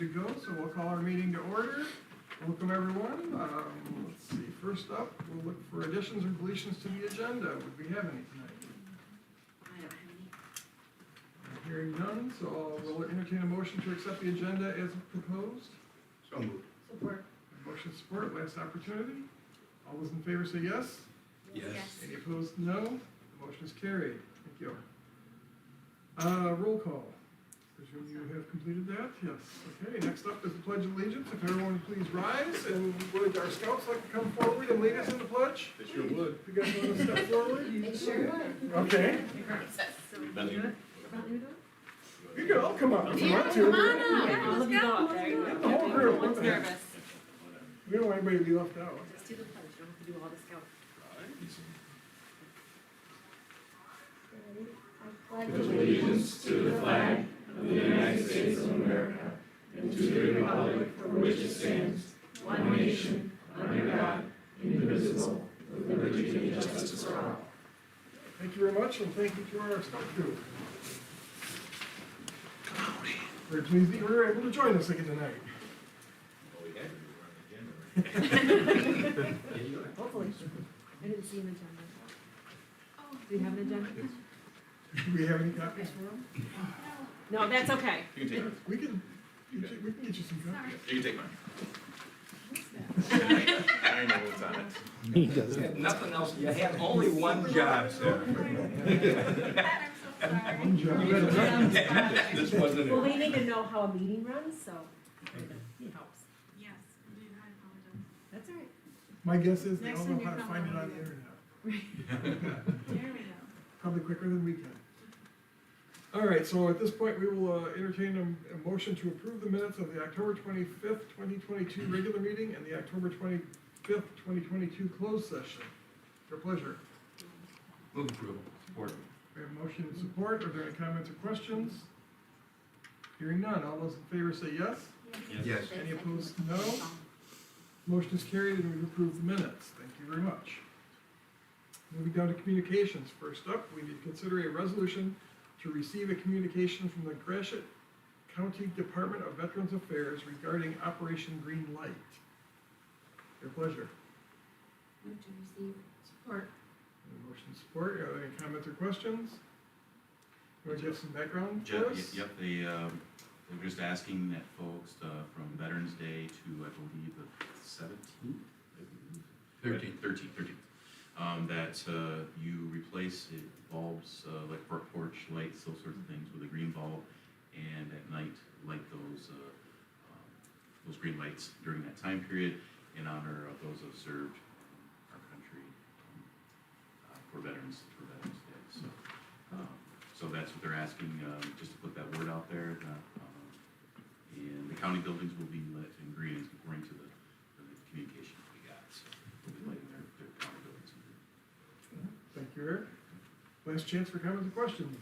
to go, so we'll call our meeting to order. Welcome, everyone. Let's see, first up, we'll look for additions or deletions to the agenda. Would we have any tonight? I don't have any. Hearing none, so we'll entertain a motion to accept the agenda as proposed. So moved. Support. Motion support, last opportunity. All those in favor say yes. Yes. Any opposed, no. The motion is carried. Thank you. Roll call. Presume you have completed that? Yes. Okay, next up is the Pledge of Allegiance. If everyone would please rise, and would our scouts like to come forward and lead us in the pledge? They sure would. If you guys want to step forward? They sure would. Okay. You can all come up if you want to. Come on up. Let's go. The whole group. One's nervous. We don't want anybody to be left out. Just do the pledge, you don't have to do all this stuff. Pledge allegiance to the flag of the United States of America and to the republic for which it stands, one nation, under God, indivisible, with liberty and justice for all. Thank you very much, and thank you to our scout group. We're pleased that you were able to join us again tonight. Hopefully. I didn't see an agenda. Do you have an agenda? Do we have any copies for them? No, that's okay. You can take mine. We can get you some copies. You can take mine. I know what's on it. He doesn't. Nothing else, you have only one job, sir. One job. This wasn't Well, it. we need to know how a meeting runs, so it helps. Yes, indeed, I apologize. That's all right. My guess is they Next all time know you how to come find it on, on the you internet. There we go. Probably quicker than we can. All right, so at this point, we will entertain a motion to approve the minutes of the October 25th, 2022 regular meeting and the October 25th, 2022 closed session. Your pleasure. Move approval. Support. We have motion and support. Are there any comments or questions? Hearing none. All those in favor say yes. Yes. Any opposed, no. Motion is carried and we've approved the minutes. Thank you very much. Moving down to communications. First up, we need to consider a resolution to receive a communication from the Gratiot County Department of Veterans Affairs regarding Operation Green Light. Your pleasure. Move to receive. Support. Motion support. Are there any comments or questions? You want to give some background for us? Yep, they're just asking that folks from Veterans Day to, I believe, the 17th? 13th. That you replace bulbs, like front porch lights, those sorts of things, with a green bulb, and at night light those green lights during that time period in honor of those who have served our country for Veterans Day. So that's what they're asking, just to put that word out there. And the county buildings will be lit in green according to the communication we got. So we'll be lighting their county buildings in green. Thank you, Eric. Last chance for comments or questions.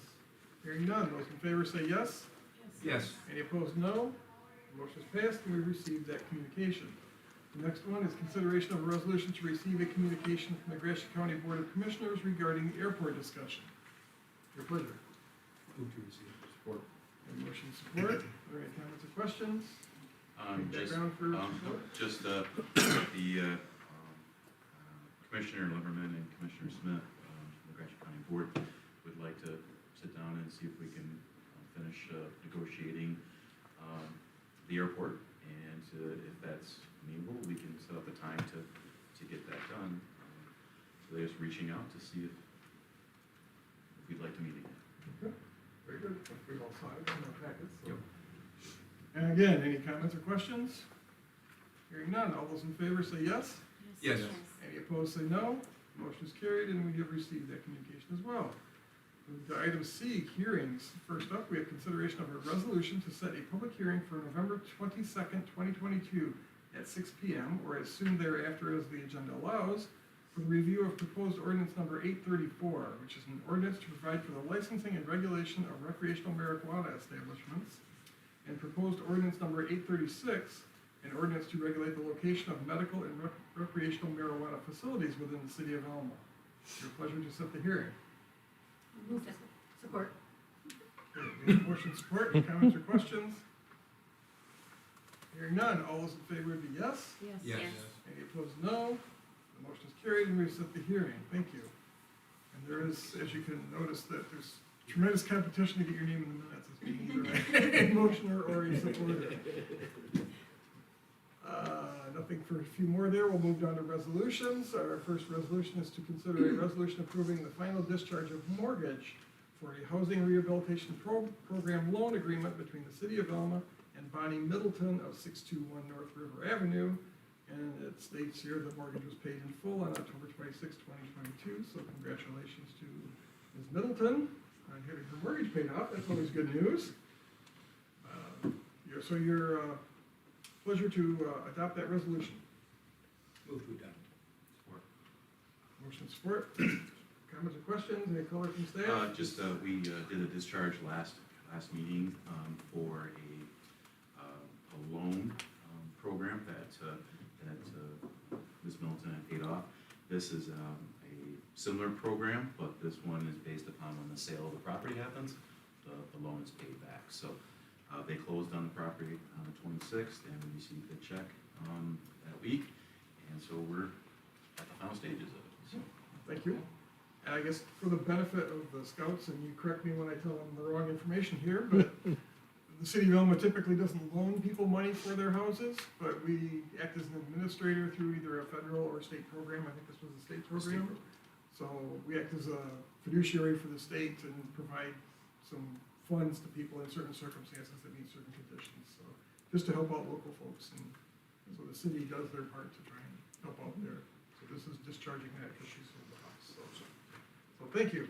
Hearing none. Those in favor say yes. Yes. Any opposed, no. Motion is passed and we received that communication. The next one is consideration of a resolution to receive a communication from the Gratiot County Board of Commissioners regarding airport discussion. Your pleasure. Move to receive. Support. And motion support. Are there any comments or questions? Any background for support? Just the Commissioner Liverman and Commissioner Smith from the Gratiot County Board would like to sit down and see if we can finish negotiating the airport, and if that's amenable, we can set up a time to get that done. So they're just reaching out to see if we'd like to meet again. Okay. Very good. We've all saw it in our packets. So. Yep. And again, any comments or questions? Hearing none. All those in favor say yes. Yes. Any opposed say no. Motion is carried and we have received that communication as well. Moving to item C, hearings. First up, we have consideration of a resolution to set a public hearing for November 22nd, 2022 at 6 p.m. or as soon thereafter as the agenda allows for the review of proposed ordinance number 834, which is an ordinance to provide for the licensing and regulation of recreational marijuana establishments, and proposed ordinance number 836, an ordinance to regulate the location of medical and recreational marijuana facilities within the city of Alma. It's your pleasure to set the hearing. Move to support. Okay, motion support, any comments or questions? Hearing none, all those in favor would be yes. Yes. Yes. Any opposed, no. The motion is carried and we set the hearing. Thank you. And there is, as you can notice, that there's tremendous competition to get your name in the minutes as being either a motioner or a supporter. Nothing for a few more there. We'll move down to resolutions. Our first resolution is to consider a resolution approving the final discharge of mortgage for a housing rehabilitation program loan agreement between the city of Alma and Bonnie Middleton of 621 North River Avenue. And it states here the mortgage was paid in full on October 26, 2022. So congratulations to Ms. Middleton on getting her mortgage paid off. That's always good news. So your pleasure to adopt that resolution. Move to adopt. Support. Motion support. Comments or questions? Any color from staff? We did a discharge last meeting, for a loan, program that Ms. Middleton had paid off. This is, a similar program, but this one is based upon when the sale of the property happens, the loan is paid back. So, they closed on the property on the 26th, and we received the check, that week. And so we're at the final stages of it, so. Thank you. And I guess for the benefit of the scouts, and you correct me when I tell them the wrong information here, but the city of Alma typically doesn't loan people money for their houses, but we act as an administrator through either a federal or state program. I think this was a state program. So we act as a fiduciary for the state and provide some funds to people in certain circumstances that meet certain conditions. So just to help out local folks, and so the city does their part to try and help out there. So this is discharging that because she sold the house. So thank you.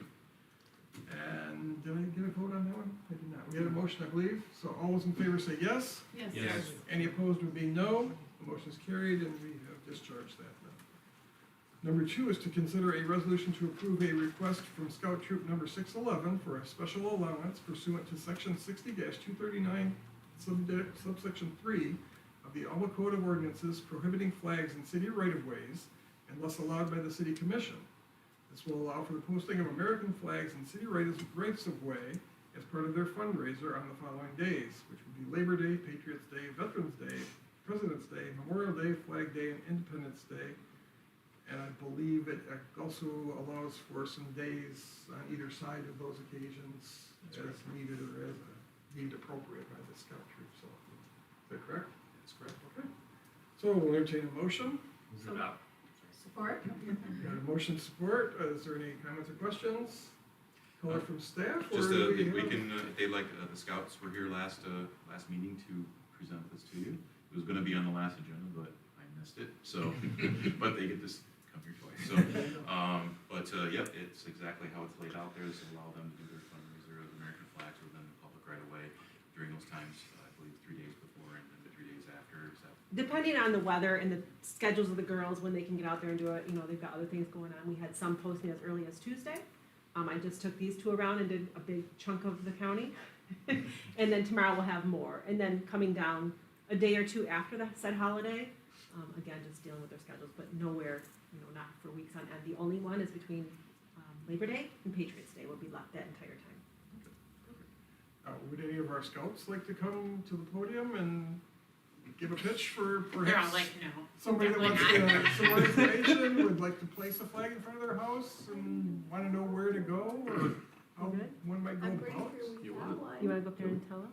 And did I get a vote on that one? I did not. We had a motion, I believe. So all those in favor say yes. Yes. Yes. Any opposed would be no. The motion is carried and we have discharged that now. Number 2 is to consider a resolution to approve a request from Scout Troop number 611 for a special allowance pursuant to section 60-239, subsection 3 of the Alma Code of Ordinances prohibiting flags in city right-of-ways unless allowed by the city commission. This will allow for the posting of American flags in city rights-of-way as part of their fundraiser on the following days, which would be Labor Day, Patriots Day, Veterans Day, President's Day, Memorial Day, Flag Day, and Independence Day. And I believe it also allows for some days on either side of those occasions as needed or as deemed appropriate by the Scout Troop. So, is that correct? That's correct. Okay. So we'll entertain a motion. Move to adopt. Support? Got a motion support. Is there any comments or questions? Color from staff? or Just, do we have- can, if they like, the scouts were here last meeting to present this to you. It was gonna be on the last agenda, but I missed it, so, but they get this, come here twice, so. Yep, it's exactly how it's laid out there, is to allow them to do their fundraiser of American flags within the public right away during those times, I believe 3 days before and then the 3 days after, is that? Depending on the weather and the schedules of the girls, when they can get out there and do it, they've got other things going on. We had some posting as early as Tuesday. I just took these 2 around and did a big chunk of the county. And then tomorrow we'll have more. And then coming down a day or 2 after that said holiday, again, just dealing with their schedules, but nowhere, not for weeks on end. The only one is between Labor Day and Patriots Day will be left that entire time. Would any of our scouts like to come to the podium and give a pitch for They're all perhaps like, no. somebody that wants Definitely some more information, would like to place a flag in front of their house and want to know where to go or how Okay. one might go I'm about? You wanna go up there and tell them?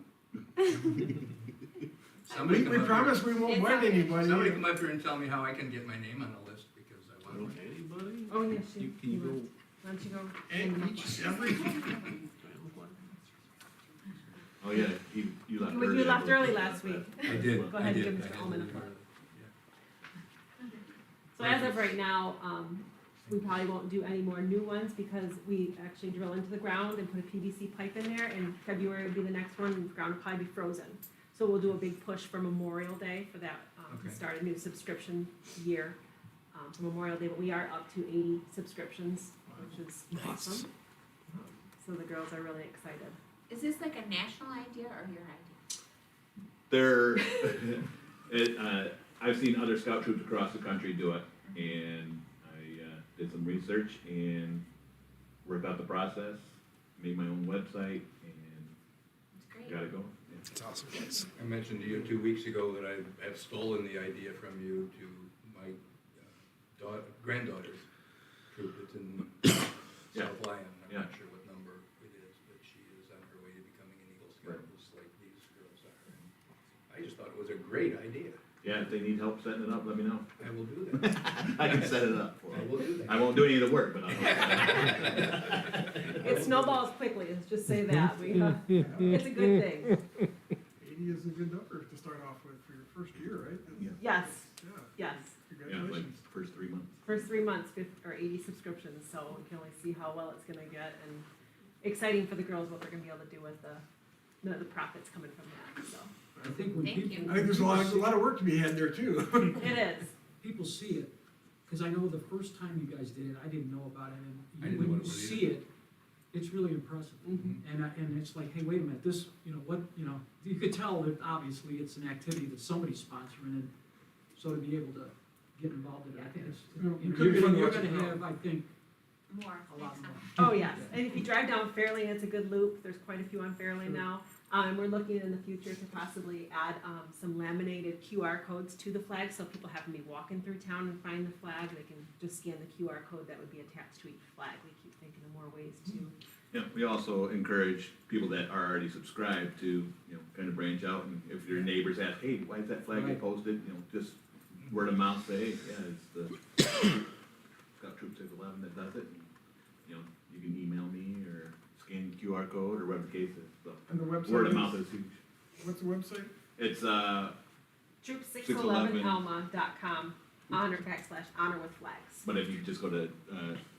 Somebody come We up promise we won't It's bite okay. anybody. Somebody come up here and tell me how I can get my name on the list, because I want to. Anybody? Oh, yes, Can you go? Why don't you go? And each, every, Oh, yeah, you left You left early last week. I did. Go ahead and I give did. Mr. I Ullman a did. phone. So as of right now, we probably won't do any more new ones because we actually drill into the ground and put a PVC pipe in there, and February would be the next one, and the ground will probably be frozen. So we'll do a big push for Memorial Day for that, Okay. to start a new subscription year, for Memorial Day, but we are up to 80 subscriptions, which is awesome. So the girls are really excited. Is this like a national idea or your idea? I've seen other scout troops across the country do it, and I did some research and worked out the process, made my own website, and It's great. got it going. Yeah. It's awesome, guys. I mentioned to you 2 weeks ago that I have stolen the idea from you to my granddaughter's troop that's in Yeah. South Lyon. I'm Yeah. not sure what number it is, but she is on her way to becoming an Eagle Scout, just like these girls are. And I just thought it was a great idea. Yeah, if they need help setting it up, let me know. I will do that. I can set it up for I them. will do that. I won't do any of the work, but I'll. It snowballs quickly, let's just say that. It's a good thing. 80 is a good number to start off with for your first year, right? Yes, Yeah, yes. Yeah, like congratulations. first 3 months. First 3 months, 80 subscriptions, so we can only see how well it's gonna get, and exciting for the girls, what they're gonna be able to do with the profits coming from that, so. I think when Thank people. you. I think there's a lot of work to be had there too. It is. People see it, because I know the first time you guys did it, I didn't know about it, I and didn't know when what you it was see it, it's really impressive. Mhm. And it's like, hey, wait a minute, this, you could tell that obviously it's an activity that somebody's sponsoring, and so to be able to get involved in it, I think it's, It could be fun to you're watch it gonna grow. have, I think, More a lot next more. time. Oh, yes, and if you drive down Fairlane, it's a good loop, there's quite a few on Fairlane now. And we're looking in the future to possibly add, some laminated QR codes to the flag, so people happen to be walking through town and find the flag, they can just scan the QR code that would be attached to each flag. We keep thinking of more ways to, Yeah, we also encourage people that are already subscribed to, kind of branch out, and if your neighbors ask, hey, why is that flag get Right. posted, just word of mouth, say, hey, yeah, it's the Scout Troop 611 that does it, and, you can email me, or scan QR code, or whatever the case is, so, And the website word of is- mouth is huge. What's the website? It's, troop611elma.com, honor with flags. but if you just go to,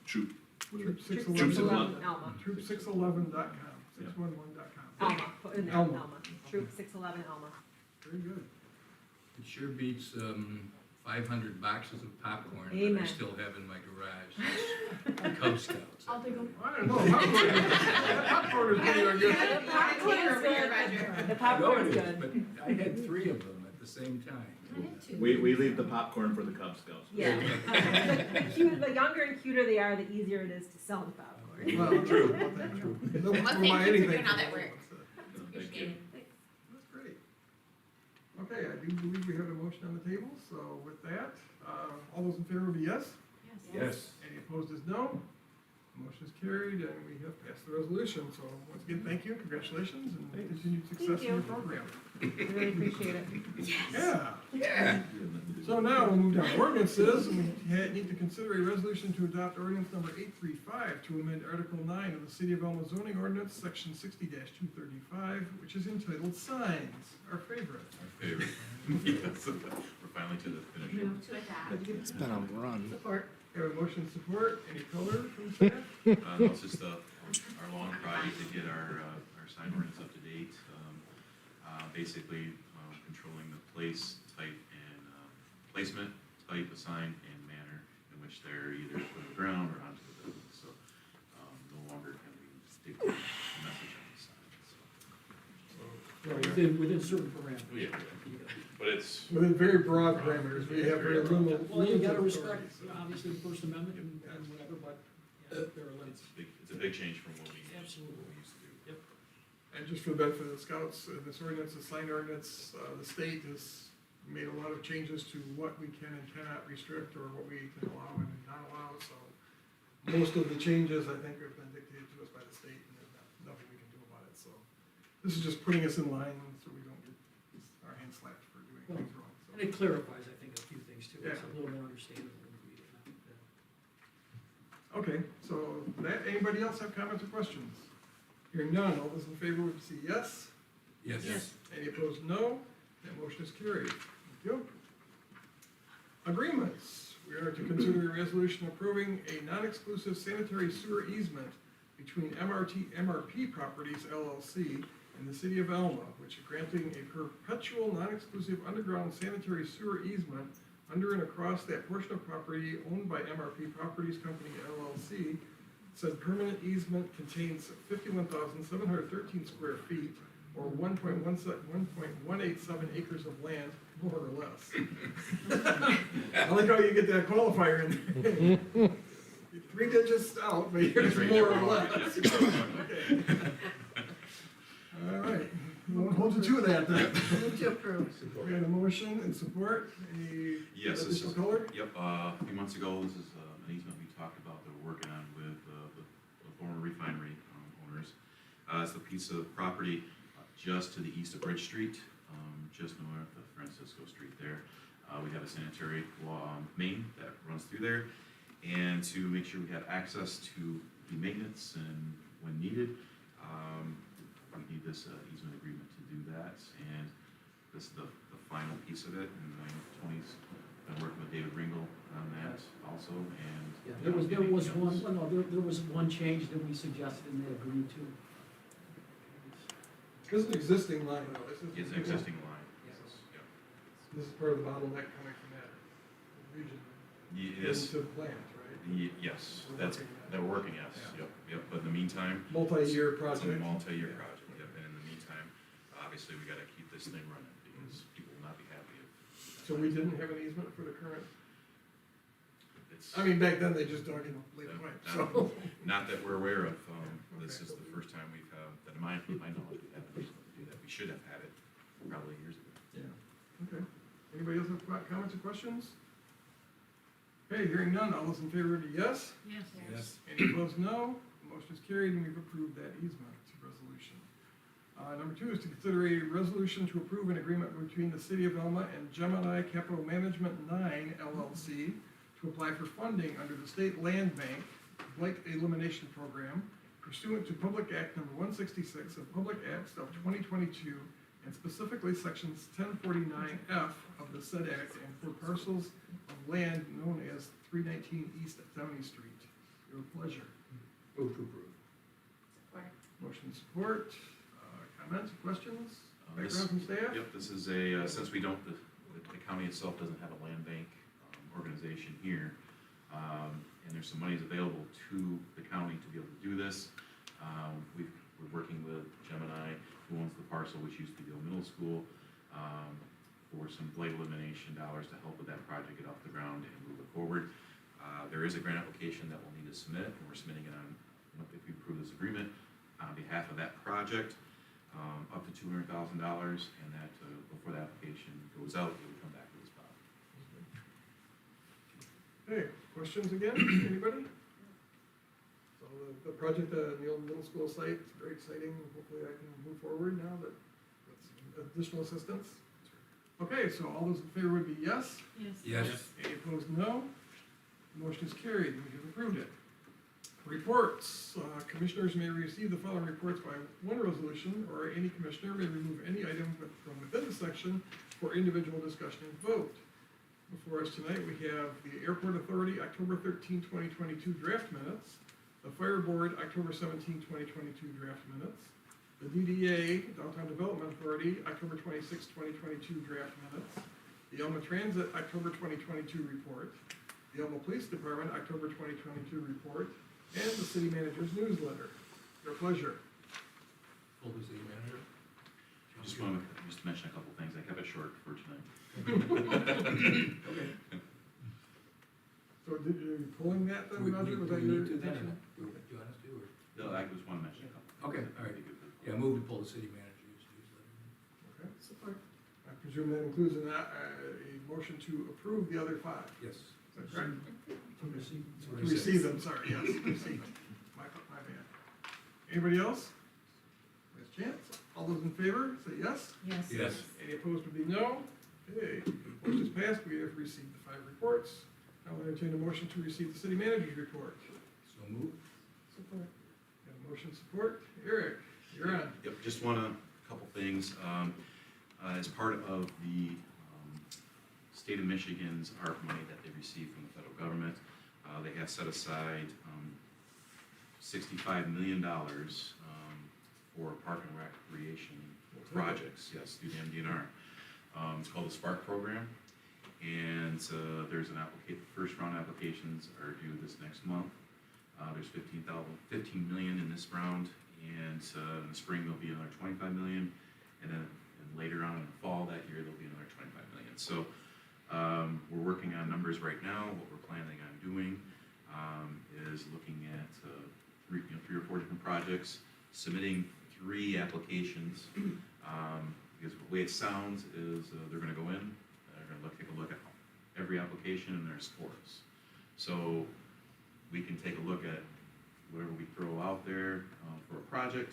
Troop, what is it? Troop Troop 611. 611. Elma, Troop611.com, Yeah. 611.com. Elma, put in there, Elma. Elma, troop611 Elma. Very good. It sure beats 500 boxes of popcorn that I Amen. still have in my garage. Cub Scouts. I'll take them. I don't know, popcorn is pretty darn good. The popcorn is good. The popcorn is good. But I had 3 of them at the same time. I had two. We leave the popcorn for the Cub Scouts. Yeah. The younger and cuter they are, the easier it is to sell the popcorn. Well, true. True. They'll Well, buy thank you for anything doing all from that it. work. No, thank you. Appreciate it. That's great. Okay, I do believe we have a motion on the table, so with that, all those in favor will be yes? Yes. Any opposed is no. Motion is carried, and we have passed the resolution, so once again, thank you, congratulations, and continued success in your you. program. Really appreciate it. Yeah. Yeah. So now we'll move down to ordinances, and we need to consider a resolution to adopt ordinance number 835 to amend Article 9 of the City of Elma zoning ordinance, section 60-235, which is entitled signs, our favorite. Our favorite. Yes, we're finally to the finish. Move to adopt. It's been a run. Support. We have a motion to support, any color from staff? No, it's just our long project to get our sign ordinance up to date. Basically, controlling the place, type, and placement, type, of sign, and manner in which they're either put on the ground or onto the building. So no longer can we dictate the message on the sign. Within certain parameters. So, yeah, but it's, Within very broad parameters, we have very little. Well, you gotta limited respect, authority, so. obviously, the First Amendment and whatever, but there are limits. it's a big change from what we Absolutely. used to do. And just for the benefit of the scouts, this ordinance, the sign ordinance, the state has made a lot of changes to what we can and cannot restrict, or what we can allow and not allow, so most of the changes, I think, have been dictated to us by the state, and there's nothing we can do about it, so this is just putting us in line so we don't get our hands slapped for doing things wrong, so. And it clarifies, I think, a few things too. It's Yeah. a little more understandable. Okay, so that, anybody else have comments or questions? Hearing none, all those in favor would say yes. Yes. Any opposed, no. That motion is carried. Thank you. Agreements. We are to consider a resolution approving a non-exclusive sanitary sewer easement between MRP Properties LLC and the City of Elma, which is granting a perpetual non-exclusive underground sanitary sewer easement under and across that portion of property owned by MRP Properties Company LLC. Said permanent easement contains 51,713 square feet, or 1.187 acres of land, more or less. I like how you get that qualifier in there. 3 digits out, but here's That's right. more or less. Okay. All right, Won't hold you to that then. Move to approve. We had a motion and support, any Yes, this additional is, color? yep, a few months ago, this is an easement we talked about that we're working on with the former refinery owners. It's a piece of property just to the east of Bridge Street, just north of Francisco Street there. We have a sanitary main that runs through there, and to make sure we have access to the maintenance and when needed, we need this easement agreement to do that, and this is the final piece of it, and I know Tony's been working with David Ringel on that also, and. Yeah, there was one, well, no, there was one change that we suggested and they agreed to. This is an existing line though, this is. It's an existing line. Yes. Yep. This is part of the bottleneck coming from that region. Yes, Into the plant, right? yes, We're that's, working on that. they're working, yes, Yeah. yep, but in the meantime, Multi-year it's a project. multi-year Yeah. project, yep, and in the meantime, obviously, we gotta keep this thing running, because people will not be happy if. So we didn't have an easement for the current, It's, I mean, back then they just dug in late Yeah. pipe, so. not that we're aware of, this Okay. is the first time we've, that in my knowledge, we haven't been able to do that, we should have had it probably years ago. Yeah. Okay. Anybody else have comments or questions? Okay, hearing none, all those in favor be yes? Yes. Yes. Any opposed, no. Motion is carried, and we've approved that easement resolution. Number two is to consider a resolution to approve an agreement between the City of Alma and Gemini Capital Management 9 LLC to apply for funding under the State Land Bank Blight Elimination Program pursuant to Public Act Number 166 of Public Acts of 2022, and specifically Sections 1049F of the said act, and for parcels of land known as 319 East Downey Street. Your pleasure. Move to approve. Support. Motion support, comments, questions, This- background from staff? Yep, this is a, since we don't, the county itself doesn't have a land bank organization here, and there's some monies available to the county to be able to do this. We're working with Gemini, who owns the parcel, which used to be the middle school, for some blight elimination dollars to help with that project, get off the ground and move it forward. There is a grant application that we'll need to submit, and we're submitting it on, if we approve this agreement, on behalf of that project, up to $200,000, and that, before the application goes out, it would come back to this body. Okay, questions again, anybody? So the project at the old middle school site, it's very exciting, hopefully I can move forward now that, with some additional assistance. Okay, so all those in favor would be yes, Yes. any opposed, no. Motion is carried, we have approved it. Reports, commissioners may receive the following reports by one resolution, or any commissioner may remove any item from within the section for individual discussion and vote. Before us tonight, we have the Airport Authority, October 13, 2022 draft minutes, the Fire Board, October 17, 2022 draft minutes, the DDA, Downtown Development Authority, October 26, 2022 draft minutes, the Alma Transit, October 2022 report, the Alma Police Department, October 2022 report, and the City Manager's newsletter. Your pleasure. Full to city manager. Just want to mention a couple things, I kept it short for tonight. Okay. So did you pulling that then, Roger? Was that your intention? Do you want us to, or? No, I just want to mention a couple. Okay, things that all right. would be good for the Yeah, move to pull the city manager's newsletter. Okay, support. I presume that includes in that, a motion to approve the other five. Yes. Is that correct? To receive. To receive them, sorry, yes, receive. My bad. Anybody else? Last chance. All those in favor, say yes. Yes. Yes. Any opposed would be no. Okay, motion is passed. We have received the five reports. Now I'll entertain a motion to receive the city manager's report. So move. Support. Got a motion support. Eric, you're on. Yep, just want a couple things. As part of the state of Michigan's ARP money that they received from the federal government, they have set aside $65 million for park and recreation projects, yes, through the MDNR. It's called the Spark Program, and there's an first round applications are due this next month. There's 15 million in this round, and in the spring there'll be another 25 million, and then later on in the fall that year there'll be another 25 million. So we're working on numbers right now. What we're planning on doing is looking at 3 or 4 different projects, submitting 3 applications. Because the way it sounds is they're gonna go in, they're gonna take a look at every application and their scores. So we can take a look at whatever we throw out there for a project,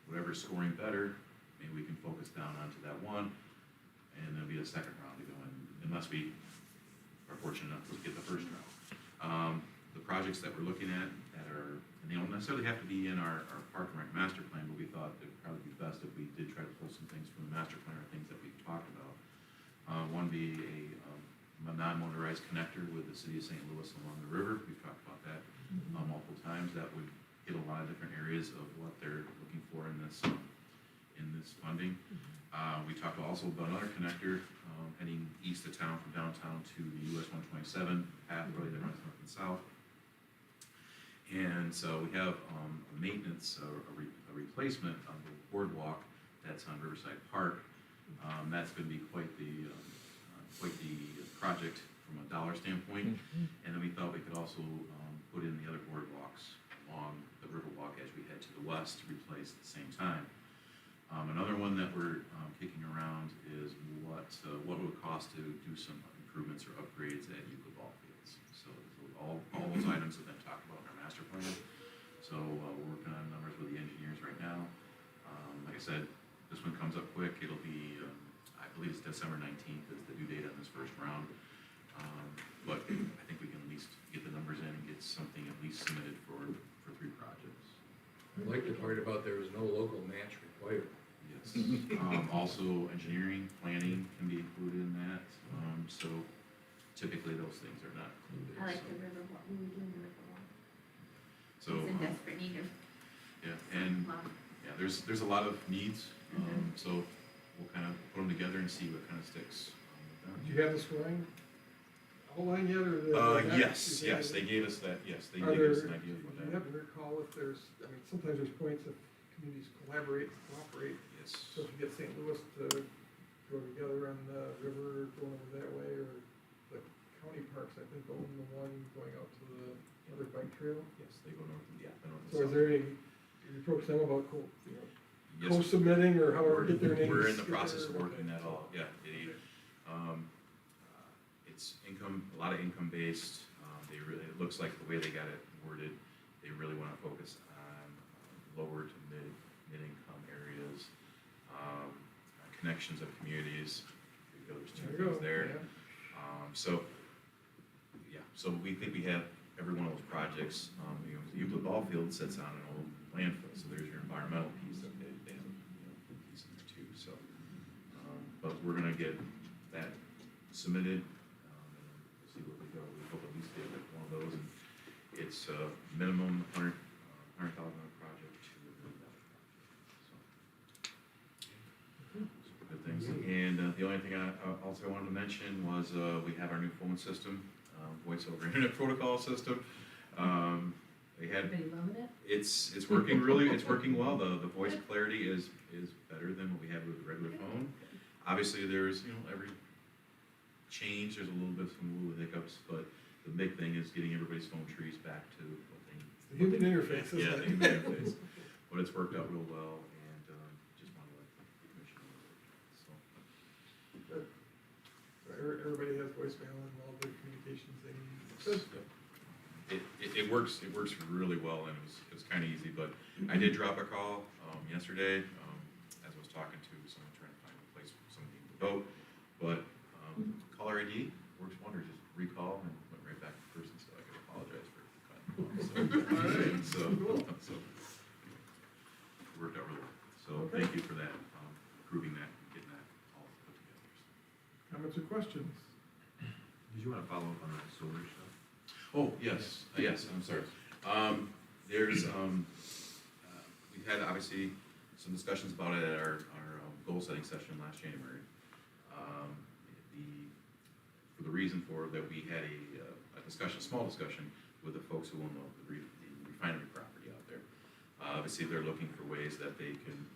whatever's scoring better, maybe we can focus down onto that one, and there'll be a second round to go in, unless we are fortunate enough to get the first round. The projects that we're looking at that are, and they don't necessarily have to be in our Park and Rec master plan, but we thought it'd probably be best if we did try to pull some things from the master plan or things that we talked about. One be a non-motorized connector with the city of St. Louis along the river. We've talked about that multiple times. That would hit a lot of different areas of what they're looking for in this funding. We talked also about another connector heading east of town from downtown to the US 127 pathway that runs north and south. And so we have a maintenance, a replacement of the boardwalk that's on Riverside Park. That's going to be quite the project from a dollar standpoint. And then we thought we could also put in the other boardwalks along the Riverwalk as we head to the west to replace at the same time. Another one that we're kicking around is what it would cost to do some improvements or upgrades at Euclid ball fields. So all those items have been talked about in our master plan. So we're working on numbers with the engineers right now. Like I said, this one comes up quick. It'll be, I believe it's December 19th is the due date on this first round. But I think we can at least get the numbers in and get something at least submitted for 3 projects. I like the part about there was no local match required. Yes. Also, engineering, planning can be included in that. So typically those things are not included. I like so- the Riverwalk, we were doing the Riverwalk. So, It's in desperate need of yeah, and love. yeah, there's a lot of needs. So we'll kind of put them together and see what kind of sticks. Do you have the scoring outline yet, or? Yes, they gave us that, yes, they Are gave us there, an idea of do what you that. happen to recall if there's, I mean, sometimes there's points if communities collaborate, cooperate, Yes. so if you get St. Louis to go together on the river, going over that way, or the county parks, I think, own the one going out to the other bike trail. Yes, they go north, yeah, they north and So is south. there any, you approach them about Yes, co-submitting, or however get their names? we're in the get their- process of working that all, yeah. It's income, a lot of income based. They really, it looks like the way they got it worded, they really want to focus on lower to mid-income areas, connections of communities. There's 2 There you go, things there. yeah. So we think we have every one of those projects. The Euclid ball field sits on an old landfill, so there's your environmental piece that they have, a piece in there too, so. But we're gonna get that submitted, and we'll see where we go. We hope at least get one of those, and it's minimum $100,000 project to $1 million project, so. Good things. And the only thing I also wanted to mention was we have our new phone system, voice over internet protocol system. They had, Everybody loving it? it's working it's working well. The voice clarity is better than what we had with the regular phone. Obviously, there's, every change, there's a little bit, some little hiccups, but the big thing is getting everybody's phone trees back to what they. The human interface, isn't Yeah, it? the human interface. But it's worked out real well, and just wanted to let the commission know. So, Everybody has voicemail and all the communications they need. Good. it works really well, and it was kind of easy, but I did drop a call yesterday, as I was talking to someone trying to find a place for somebody to vote, but caller ID works wonders. Just recall and went right back to the person, so I could apologize for cutting them off. So, so it worked out really well. So Okay. thank you for that, approving that, and getting that all put together. Comments or questions? Did you wanna follow up on the solar stuff? Oh, yes, yes, I'm sorry. We've had obviously some discussions about it at our goal setting session last January. For the reason for that, we had a discussion, a small discussion with the folks who own the refinery property out there. Obviously, they're looking for ways that they can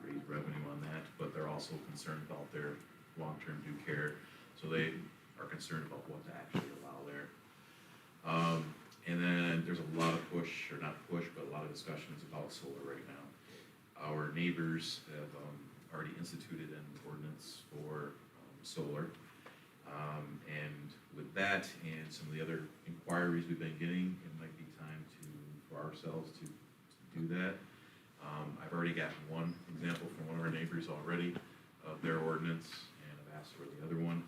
raise revenue on that, but they're also concerned about their long-term due care. So they are concerned about what to actually allow there. And then there's a lot of push, or not push, but a lot of discussions about solar right now. Our neighbors have already instituted an ordinance for solar. And with that and some of the other inquiries we've been getting, it might be time for ourselves to do that. I've already gotten one example from one of our neighbors already of their ordinance, and I've asked for the other one.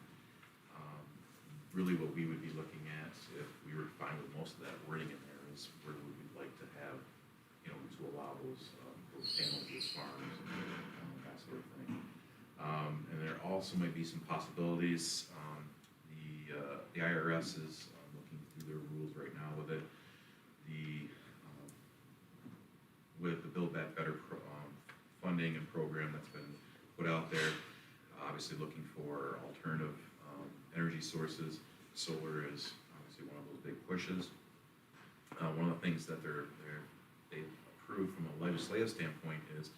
Really what we would be looking at, if we were fine with most of that wording in there, is where we would like to have, to allow those panels, those farms, and that sort of thing. And there also might be some possibilities. The IRS is looking through their rules right now with it. With the Build Back Better funding and program that's been put out there, obviously looking for alternative energy sources. Solar is obviously one of those big pushes. One of the things that they've approved from a legislative standpoint is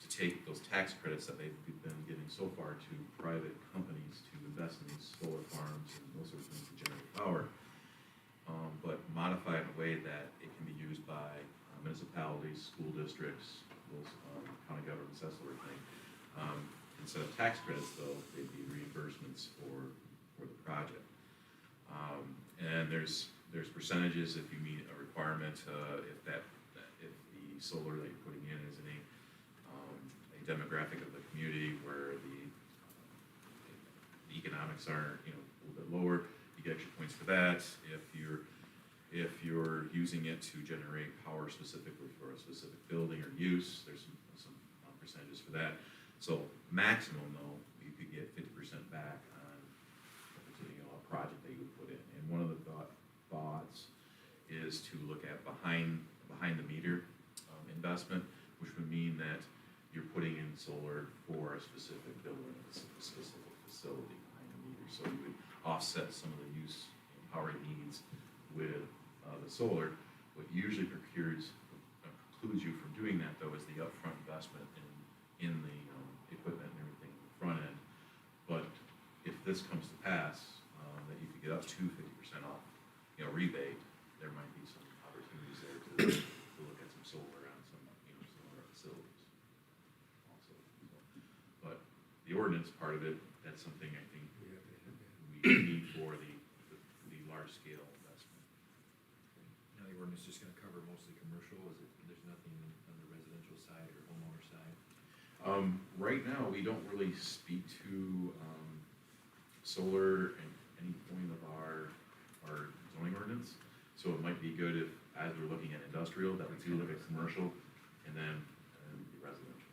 to take those tax credits that they've been giving so far to private companies to invest in these solar farms and those sorts of things to generate power, but modify it in a way that it can be used by municipalities, school districts, those county governments, that sort of thing. Instead of tax credits, though, they'd be reimbursements for the project. And there's percentages if you meet a requirement, if the solar that you're putting in is in a demographic of the community where the economics are, a little bit lower, you get extra points for that. If you're using it to generate power specifically for a specific building or use, there's some percentages for that. So maximum though, you could get 50% back on a project that you would put in. And one of the thoughts is to look at behind the meter investment, which would mean that you're putting in solar for a specific building, a specific facility behind the meter. So you would offset some of the use power needs with the solar. What usually precludes you from doing that though is the upfront investment in the equipment and everything in the front end. But if this comes to pass, that you could get up to 50% off, rebate, there might be some opportunities there to look at some solar on some of our facilities also. But the ordinance part of it, that's something I think we need for the large scale investment. Now, the ordinance is just gonna cover mostly commercial, there's nothing on the residential side or homeowner side? Right now, we don't really speak to solar at any point of our zoning ordinance. So it might be good if, as we're looking at industrial, that we do look at commercial and then the residential.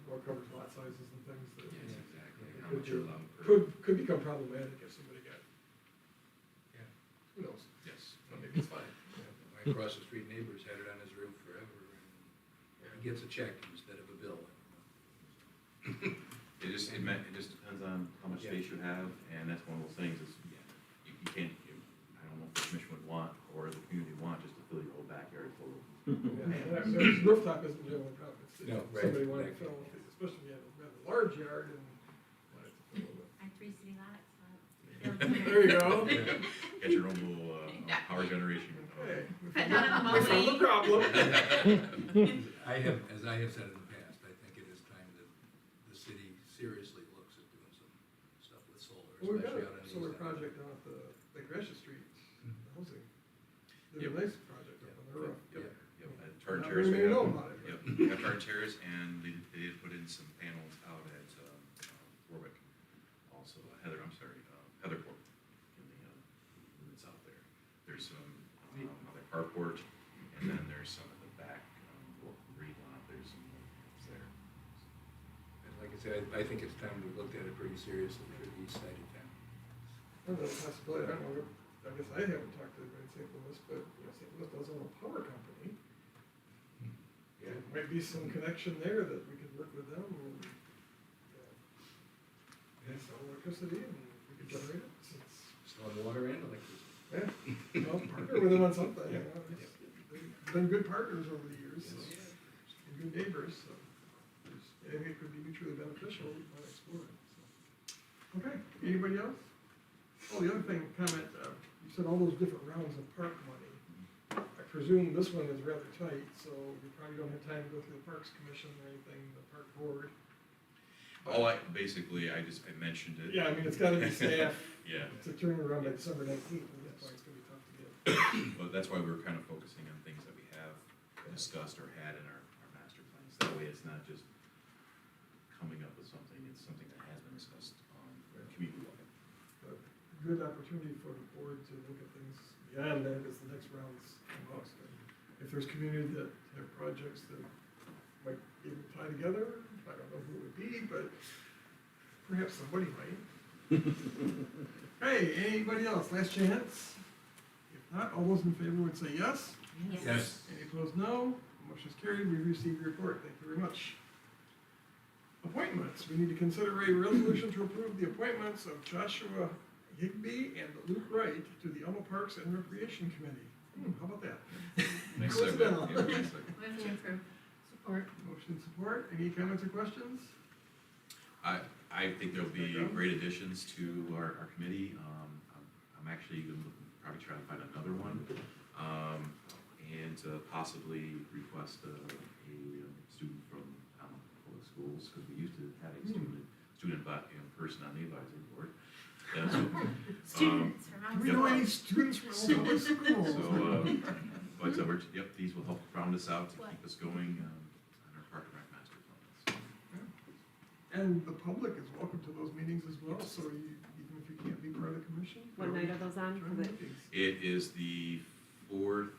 More covers lot sizes and things that Yes, exactly, how much you're allowed per. could become problematic if somebody got, Yeah. who knows, Yes. but maybe it's fine. My across the street neighbor's had it on his roof forever, and he gets a check instead of a bill. It just depends on how much space you have, and that's one of those things is, you can't, I don't know if the commission would want, or the community would want, just to fill your whole backyard full of. Rooftop isn't generally a problem. It's No, if right, somebody wanted to exactly. fill, especially if you have a rather large yard and wanted to fill it with. I have 3 city lots, There you go. Get your own little power generation. Okay. But not on the We found the problem. As I have said in the past, I think it is time that the city seriously looks at doing some stuff with solar, Well, we've got especially out on a the solar east end. project down at the Lake Gratiot Street housing. There's Yep. a nice project up on the roof. Yep, yep, at Tartan Not Terrace. very we many got- know about it. Yep, we got Tartan Terrace, and they did put in some panels out at Warwick, also, Heatherport, in the units out there. There's some other carport, and then there's some in the back, green lot, there's some there. And like I said, I think it's time we looked at it pretty seriously for the east side of town. Another possibility, I don't know, I guess I haven't talked to anybody in St. Louis, but, St. Louis does own a power company. There might be some connection there that we could work with them and, sell electricity and we could generate it. Stormwater and electricity. Yeah, well, partner with them on something, they've been good partners over the years, so, and good neighbors, so. I think it could be mutually beneficial, we might explore it, so. Okay, anybody else? Oh, the other thing, comment, you said all those different rounds of park money. presume this one is rather tight, so we probably don't have time to go through the Parks Commission or anything, the Park Board. I mentioned it. Yeah, I mean, it's gotta be staff Yeah, to turn around by December 19th, at this point, it's gonna be tough to get. but that's why we're kind of focusing on things that we have discussed or had in our master plans. That way it's not just coming up with something, it's something that has been discussed community-wide. But good opportunity for the board to look at things beyond that as the next rounds come up. And if there's community that have projects that might be able to tie together, I don't know who it would be, but perhaps somebody might. Hey, anybody else, last chance? If not, all those in favor would say yes. Yes. Any opposed, no. Motion is carried, we received your report, thank you very much. Appointments, we need to consider a resolution to approve the appointments of Joshua Higbee and Luke Wright to the Elma Parks and Recreation Committee. How about that? Nice Coincidental. segment. Yeah, nice segment. Move to approve. Support. Motion support, any comments or questions? I think there'll be great additions to our committee. I'm actually gonna probably try to find another one, and possibly request a student from public schools, because we used to have a person on the advisory board. That's what- Students from Do we know outside. any students from Elma schools? These will help round us out to keep us going on our Park and Rec master plans. And the public is welcome to those meetings as well, so even if you can't be part of the commission. What night are those on? join Is the it meetings. It is the fourth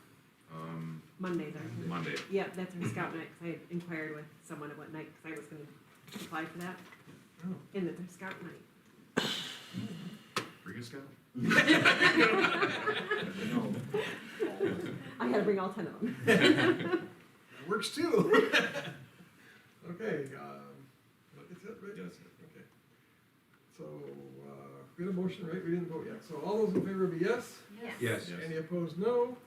Monday then? Monday. Yeah, that's our scout night, 'cause I had inquired with someone at what night, because I was gonna apply for that, Oh. and it's our scout night. Bring a scout. I had to bring all 10 of them. That works too. Okay, is it right? Yes. Okay. So, we had a motion, right? We didn't vote yet. So all those in favor be yes? Yes. Yes. Yes. Any opposed, no?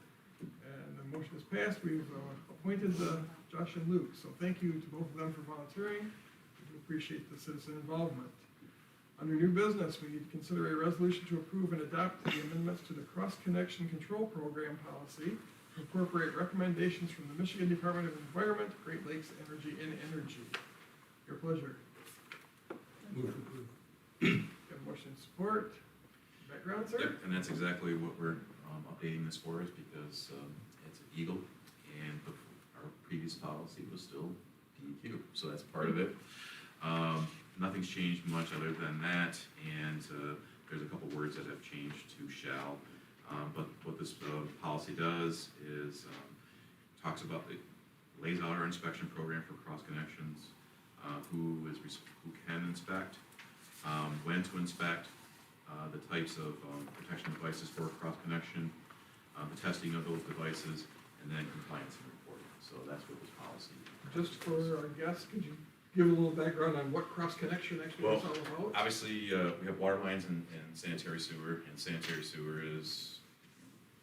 And the motion is passed. We've appointed Josh and Luke, so thank you to both of them for volunteering. We do appreciate the citizen involvement. Under new business, we need to consider a resolution to approve and adopt the amendments to the cross-connection control program policy to incorporate recommendations from the Michigan Department of Environment, Great Lakes Energy and Energy. Your pleasure. Move to approve. Got a motion and support. Background, sir? Yep, and that's exactly what we're updating this for, is because it's an Eagle, and our previous policy was still DEQ, so that's part of it. Nothing's changed much other than that, and there's a couple words that have changed to shall. But what this policy does is talks about, it lays out our inspection program for cross connections, who can inspect, when to inspect, the types of protection devices for cross connection, the testing of those devices, and then compliance and reporting. So that's what this policy. Just for our guests, could you give a little background on what cross-connection actually is all about? Obviously, we have water lines and sanitary sewer, and sanitary sewer is,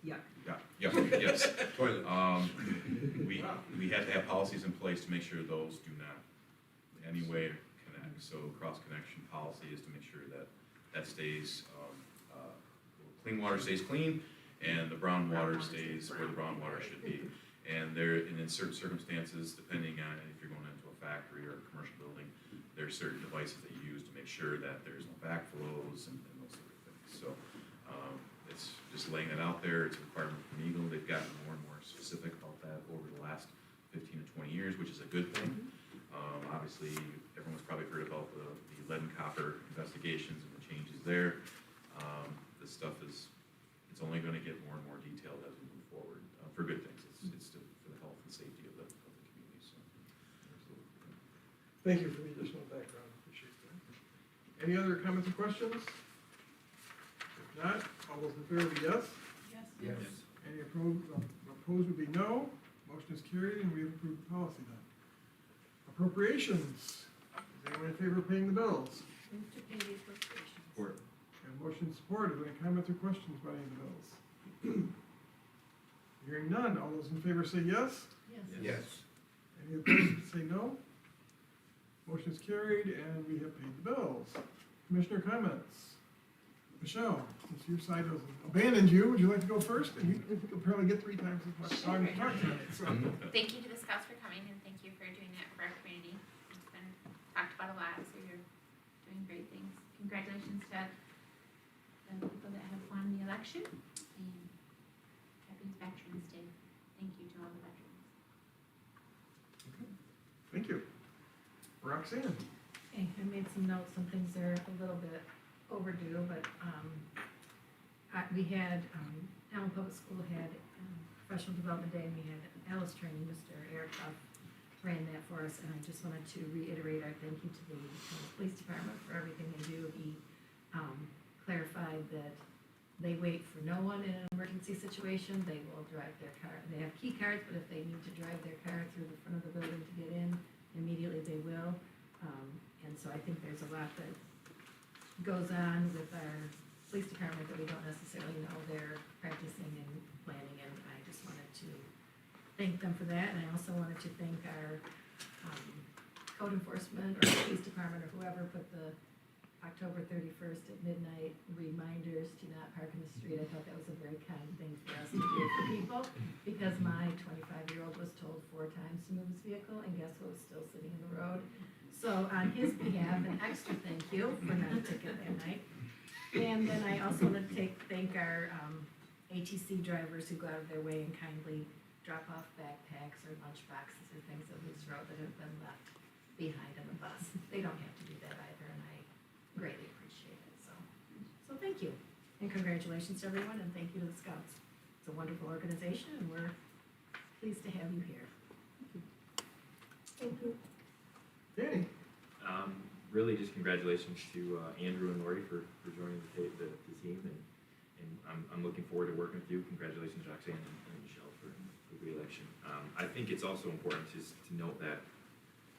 Yeah. yes. Toilet. We had to have policies in place to make sure those do not in any way connect. So cross-connection policy is to make sure that stays, clean water stays clean, and the brown water stays where the brown water should be. And in certain circumstances, depending on if you're going into a factory or a commercial building, there are certain devices that you use to make sure that there's no backflows and those sort of things. So, it's just laying that out there. It's a requirement from Eagle. They've gotten more and more specific about that over the last 15 to 20 years, which is a good thing. Obviously, everyone's probably heard about the lead and copper investigations and the changes there. This stuff it's only gonna get more and more detailed as we move forward, for good things. It's still for the health and safety of the community, so. Thank you for the additional background, appreciate that. Any other comments or questions? If not, all those in favor be yes? Yes. Yes. Any opposed would be no. Motion is carried and we have approved the policy then. Appropriations. Is anyone in favor of paying the bills? Move to pay the appropriations. Support. And motion supported. Any comments or questions about any of the bills? Hearing none. All those in favor say yes. Yes. Any opposed say no. Motion is carried and we have paid the bills. Commissioner comments? Michelle, since your side hasn't abandoned you, would you like to go first? And you apparently get 3 times as much time to talk tonight, so. Thank you to the Scouts for coming and thank you for doing that for our community. It's been talked about a lot, so you're doing great things. Congratulations to the people that have won the election and happy Veterans Day. Thank you to all the veterans. Thank you. Roxanne? Okay, I made some notes, some things are a little bit overdue, but, we had, Allen Public School had, professional development day, and we had Alice training, Mr. Eric Huff ran that for us, and I just wanted to reiterate our thank you to the police department for everything they do. He, clarified that they wait for no one in an emergency situation, they will drive their car, they have key cards, but if they need to drive their car through the front of the building to get in, immediately they will. And so I think there's a lot that goes on with our police department that we don't necessarily know they're practicing and planning, and I just wanted to thank them for that, and I also wanted to thank our, code enforcement or police department or whoever put the October 31st at midnight reminders to not park in the street. I thought that was a very kind thing for us to do for people, because my 25-year-old was told 4 times to move his vehicle, and guess what was still sitting in the road? So on his behalf, an extra thank you for not a ticket that night. And then I also want to thank our ATC drivers who go out of their way and kindly drop off backpacks or lunch boxes or things at Loose Road that have been left behind on the bus. They don't have to do that either, and I greatly appreciate it. So thank you, and congratulations to everyone, and thank you to the Scouts. It's a wonderful organization, and we're pleased to have you here. Thank you. Danny? Really just congratulations to Andrew and Lori for joining the team, and I'm looking forward to working with you. Congratulations, Roxanne and Michelle for re-election. I think it's also important to note that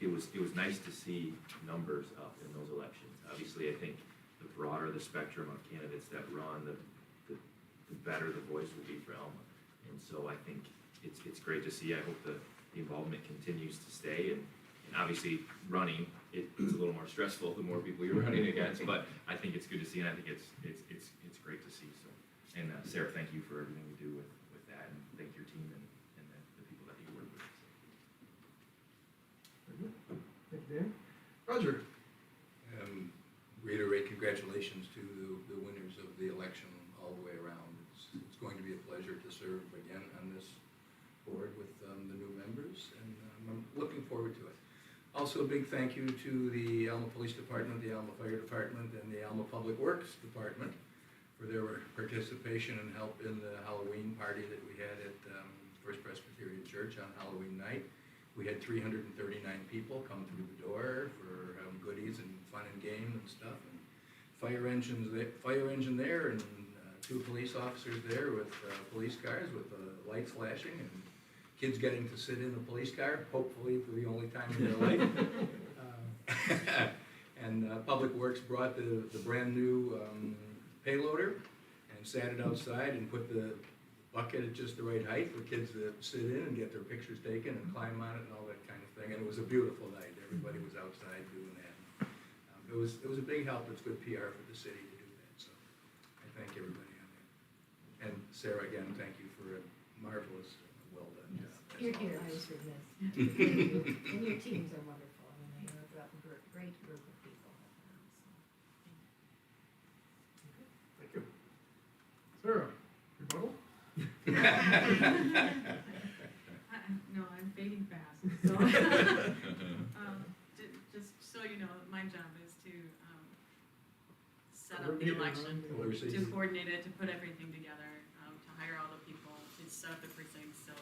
it was nice to see numbers up in those elections. Obviously, I think the broader the spectrum of candidates that run, the better the voice will be for Alma. And so I think it's great to see. I hope the involvement continues to stay, and obviously running, it's a little more stressful the more people you're running against, but I think it's good to see, and I think it's great to see. So, and Sarah, thank you for everything you do with that, and thank your team and the people that you work with. Very good. Thank you, Danny. Roger? Reiterate congratulations to the winners of the election all the way around. It's going to be a pleasure to serve again on this board with the new members, and I'm looking forward to it. Also, a big thank you to the Alma Police Department, the Alma Fire Department, and the Alma Public Works Department for their participation and help in the Halloween party that we had at First Presbyterian Church on Halloween night. We had 339 people come through the door for goodies and fun and game and stuff. And fire engine there, and 2 police officers there with police cars with lights flashing, and kids getting to sit in the police car, hopefully for the only time in their life. And Public Works brought the brand new payloader and sat it outside and put the bucket at just the right height for kids to sit in and get their pictures taken and climb on it and all that kind of thing. And it was a beautiful night. Everybody was outside doing that. It was a big help. It's good PR for the city to do that. So I thank everybody on that. And Sarah, again, thank you for a marvelous, well done job. You're here, I was remiss. And your teams are wonderful. I mean, you're a great group of people. Thank you. Sarah, rebuttal? No, I'm fading fast, so. Just so you know, my job is to, set up the election, Overseas. to coordinate it, to put everything together, to hire all the people, to set up the precincts, so.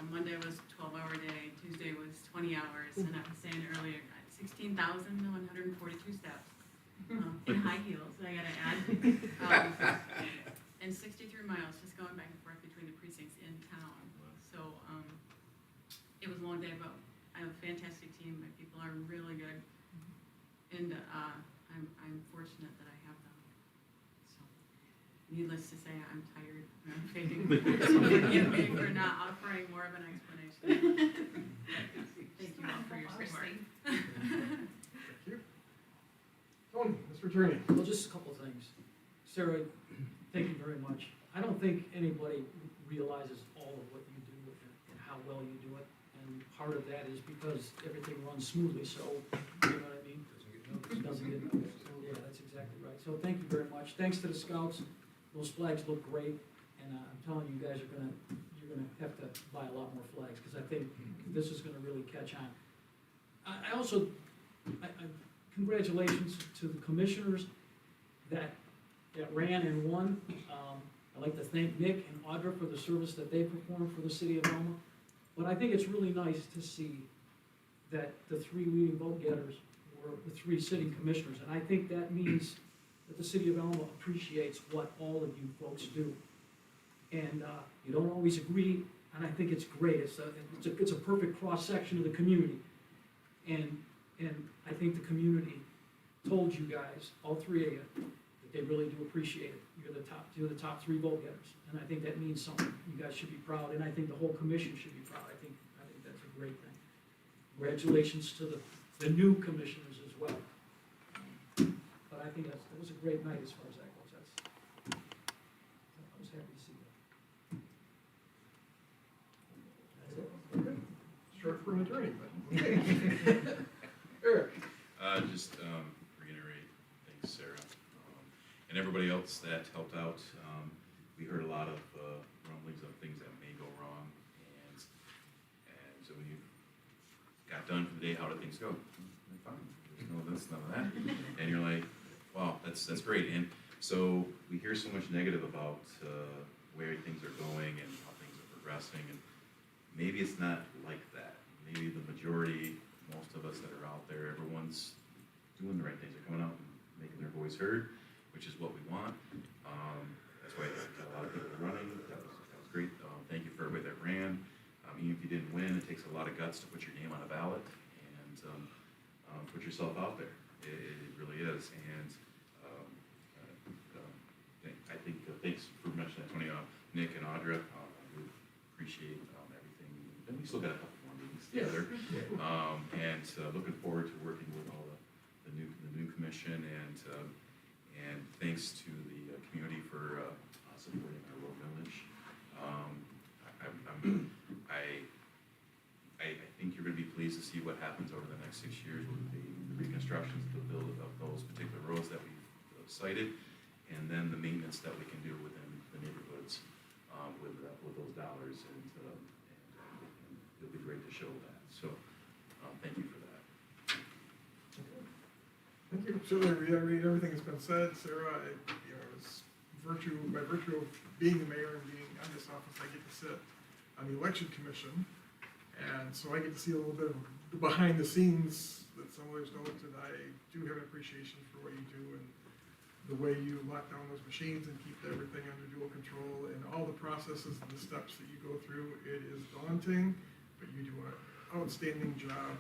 Monday was 12-hour day, Tuesday was 20 hours, and I was saying earlier, 16,142 steps, in high heels, I gotta add. And 63 miles just going back and forth between the precincts in town. So, it was a long day, but I have a fantastic team. My people are really good. And, I'm fortunate that I have them. So, needless to say, I'm tired and I'm fading. So forgive me for not offering more of an explanation. Thank you all for your support. Thank you. Tony, Mr. Attorney. Well, just a couple things. Sarah, thank you very much. I don't think anybody realizes all of what you do and how well you do it. And part of that is because everything runs smoothly, so, you know what I mean? It doesn't get noticed. Yeah, that's exactly right. So thank you very much. Thanks to the scouts. Those flags look great. And I'm telling you, you guys you're gonna have to buy a lot more flags, because I think this is gonna really catch on. I also, congratulations to the commissioners that ran and won. I'd like to thank Nick and Audra for the service that they performed for the city of Alma. But I think it's really nice to see that the 3 leading vote getters were the 3 sitting commissioners. And I think that means that the city of Alma appreciates what all of you folks do. And you don't always agree, and I think it's great. It's a perfect cross-section of the community. And I think the community told you guys, all 3 of you, that they really do appreciate it. You're the top 3 vote getters, and I think that means something. You guys should be proud, and I think the whole commission should be proud. I think that's a great thing. Congratulations to the new commissioners as well. But I think that was a great night as far as that goes. I was happy to see that. Okay. Short for an attorney, but, okay. Eric? Just reiterate, thanks Sarah, and everybody else that helped out. We heard a lot of rumblings of things that may go wrong, and so when you got done for the day, how did things go? Fine, there's no this, none of that, and you're like, wow, that's great. And so we hear so much negative about where things are going and how things are progressing, and maybe it's not like that. Maybe the majority, most of us that are out there, everyone's doing the right things. They're coming out and making their voice heard, which is what we want. That's why I got a lot of people running. That was great. Thank you for everybody that ran. Even if you didn't win, it takes a lot of guts to put your name on a ballot and put yourself out there. It really is. And I think thanks for mentioning that, Tony, Nick and Audra. We appreciate everything. And we still got a couple more meetings together. And looking forward to working with all the new commission, and thanks to the community for supporting our road village. I think you're going to be pleased to see what happens over the next 6 years with the reconstructions, the build of those particular roads that we've cited, and then the maintenance that we can do within the neighborhoods with those dollars, and it'll be great to show that. So thank you for that. Thank you. So everything has been said. Sarah, by virtue of being the mayor and being on this office, I get to sit on the election commission. And so I get to see a little bit of the behind the scenes that some others don't, and I do have an appreciation for what you do and the way you lock down those machines and keep everything under dual control and all the processes and the steps that you go through. It is daunting, but you do an outstanding job.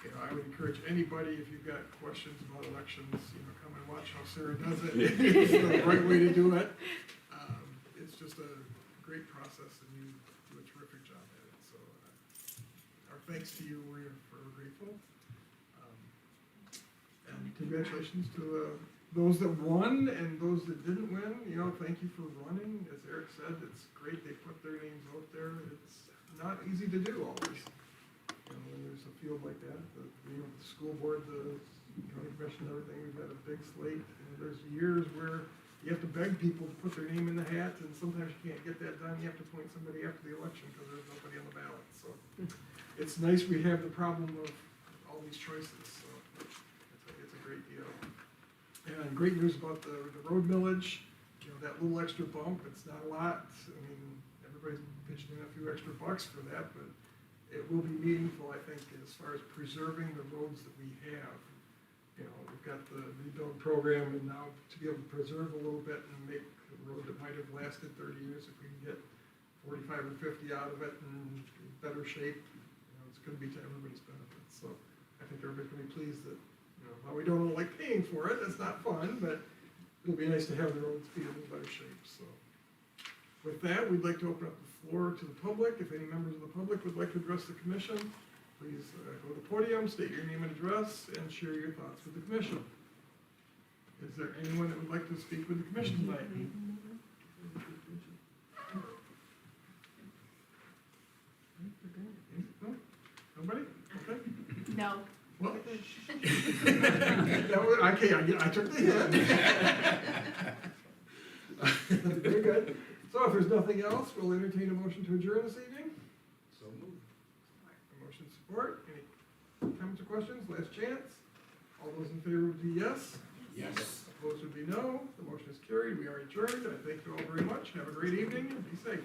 And I would encourage anybody, if you've got questions about elections, come and watch how Sarah does it. It's the right way to do it. It's just a great process, and you do a terrific job at it. So our thanks to you. We're forever grateful. And congratulations to those that won and those that didn't win. Thank you for running. As Eric said, it's great they put their names out there. It's not easy to do always. When there's a field like that, the school board, the county commission, everything, we've got a big slate. And there's years where you have to beg people to put their name in the hat, and sometimes you can't get that done. You have to appoint somebody after the election because there's nobody on the ballot. So it's nice we have the problem of all these choices. So it's a great deal. And great news about the road millage. That little extra bump, it's not a lot. I mean, everybody's pitching in a few extra bucks for that, but it will be meaningful, I think, as far as preserving the roads that we have. We've got the rebuild program, and now to be able to preserve a little bit and make a road that might have lasted 30 years, if we can get 45 or 50 out of it in better shape, it's going to be to everybody's benefit. So I think everybody's going to be pleased that, while we don't all like paying for it, that's not fun, but it'll be nice to have the roads be in a little better shape. So with that, we'd like to open up the floor to the public. If any members of the public would like to address the commission, please go to the podium, state your name and address, and share your thoughts with the commission. Is there anyone that would like to speak with the commission tonight? No? Nobody? Okay. No. Well. That was, I took the hint. Very good. So if there's nothing else, we'll entertain a motion to adjourn this evening. So moved. A motion support. Any comments or questions? Last chance. All those in favor would be yes. Yes. Opposed would be no. The motion is carried. We are adjourned. I thank you all very much. Have a great evening and be safe.